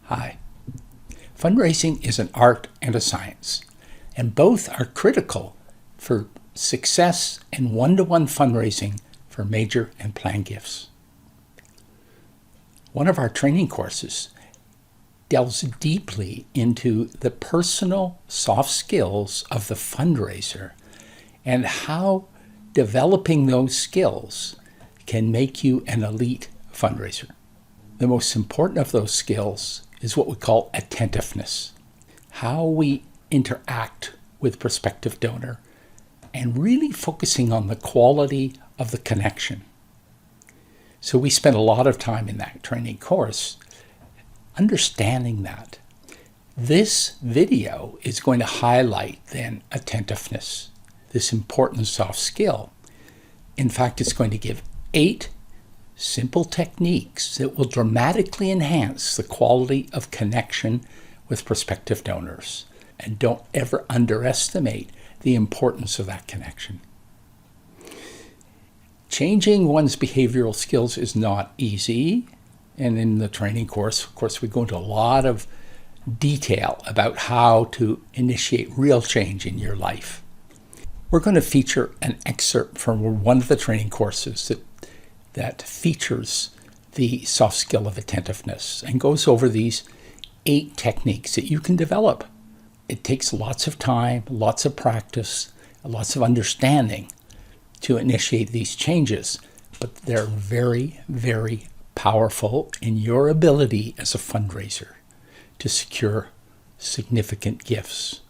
Hi. Fundraising is an art and a science, and both are critical for success in one-to-one fundraising for major and planned gifts. One of our training courses delves deeply into the personal soft skills of the fundraiser and how developing those skills can make you an elite fundraiser. The most important of those skills is what we call attentiveness, how we interact with prospective donor and really focusing on the quality of the connection. So we spent a lot of time in that training course understanding that. This video is going to highlight then attentiveness, this important soft skill. In fact, it's going to give 8 simple techniques that will dramatically enhance the quality of connection with prospective donors. And don't ever underestimate the importance of that connection. Changing one's behavioral skills is not easy. And in the training course, of course, we go into a lot of detail about how to initiate real change in your life. We're going to feature an excerpt from one of the training courses that features the soft skill of attentiveness and goes over these 8 techniques that you can develop. It takes lots of time, lots of practice, lots of understanding to initiate these changes, but they're very, very powerful in your ability as a fundraiser to secure significant gifts.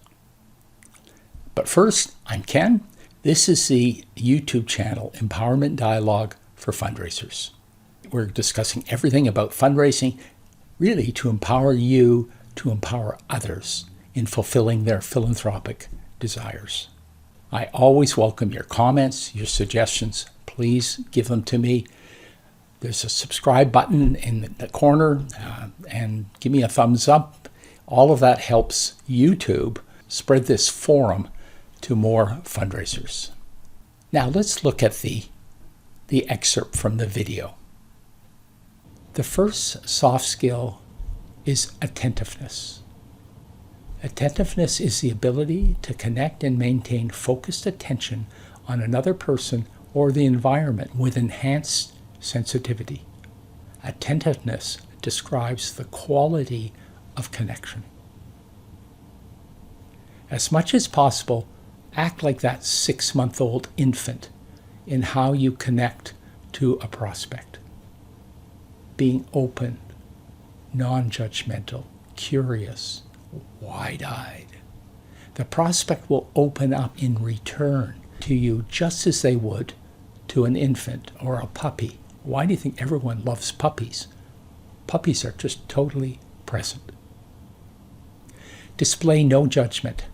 But first, I'm Ken. This is the YouTube channel Empowerment Dialogue for Fundraisers. We're discussing everything about fundraising, really to empower you to empower others in fulfilling their philanthropic desires. I always welcome your comments, your suggestions. Please give them to me. There's a subscribe button in the corner and give me a thumbs up. All of that helps YouTube spread this forum to more fundraisers. Now let's look at the excerpt from the video. The first soft skill is attentiveness. Attentiveness is the ability to connect and maintain focused attention on another person or the environment with enhanced sensitivity. Attentiveness describes the quality of connection. As much as possible, act like that 6-month-old infant in how you connect to a prospect. Being open, non-judgmental, curious, wide-eyed. The prospect will open up in return to you just as they would to an infant or a puppy. Why do you think everyone loves puppies? Puppies are just totally present. Display no judgment,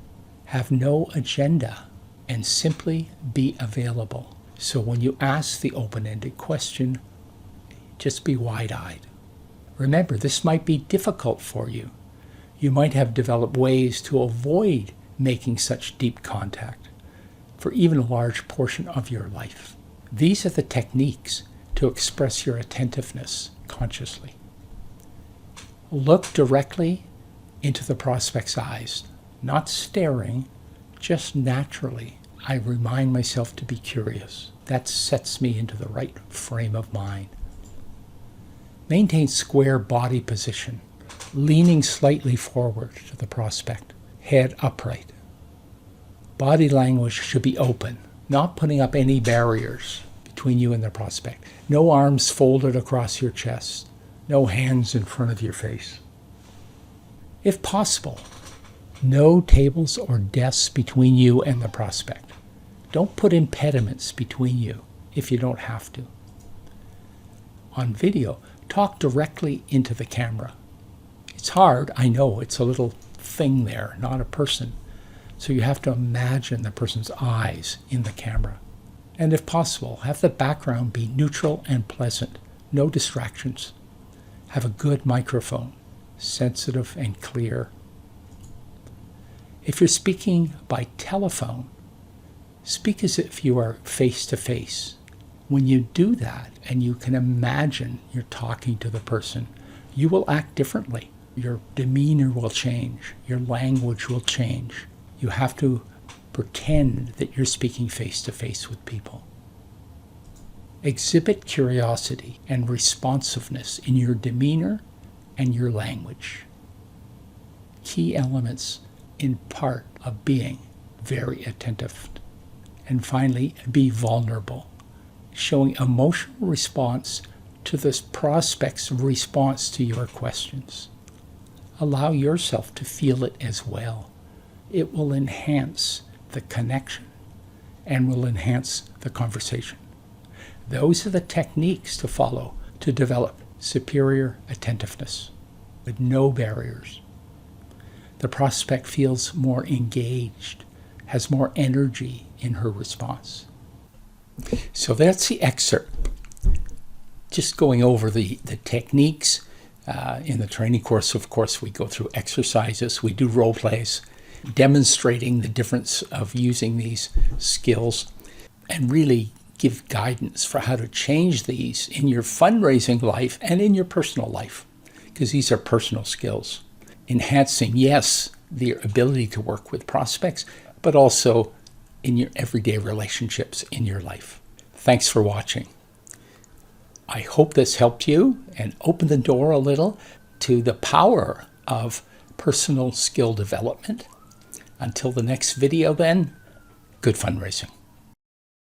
have no agenda, and simply be available. So when you ask the open-ended question, just be wide-eyed. Remember, this might be difficult for you. You might have developed ways to avoid making such deep contact for even a large portion of your life. These are the techniques to express your attentiveness consciously. Look directly into the prospect's eyes, not staring, just naturally. I remind myself to be curious. That sets me into the right frame of mind. Maintain square body position, leaning slightly forward to the prospect, head upright. Body language should be open, not putting up any barriers between you and the prospect. No arms folded across your chest, no hands in front of your face. If possible, no tables or desks between you and the prospect. Don't put impediments between you if you don't have to. On video, talk directly into the camera. It's hard, I know, it's a little thing there, not a person. So you have to imagine the person's eyes in the camera. And if possible, have the background be neutral and pleasant, no distractions. Have a good microphone, sensitive and clear. If you're speaking by telephone, speak as if you are face to face. When you do that and you can imagine you're talking to the person, you will act differently. Your demeanor will change. Your language will change. You have to pretend that you're speaking face to face with people. Exhibit curiosity and responsiveness in your demeanor and your language. Key elements in part of being very attentive. And finally, be vulnerable, showing emotional response to this prospect's response to your questions. Allow yourself to feel it as well. It will enhance the connection and will enhance the conversation. Those are the techniques to follow to develop superior attentiveness with no barriers. The prospect feels more engaged, has more energy in her response. So that's the excerpt. Just going over the techniques. In the training course, of course, we go through exercises, we do role plays, demonstrating the difference of using these skills, and really give guidance for how to change these in your fundraising life and in your personal life, because these are personal skills. Enhancing, yes, the ability to work with prospects, but also in your everyday relationships in your life. Thanks for watching. I hope this helped you and opened the door a little to the power of personal skill development. Until the next video then, good fundraising.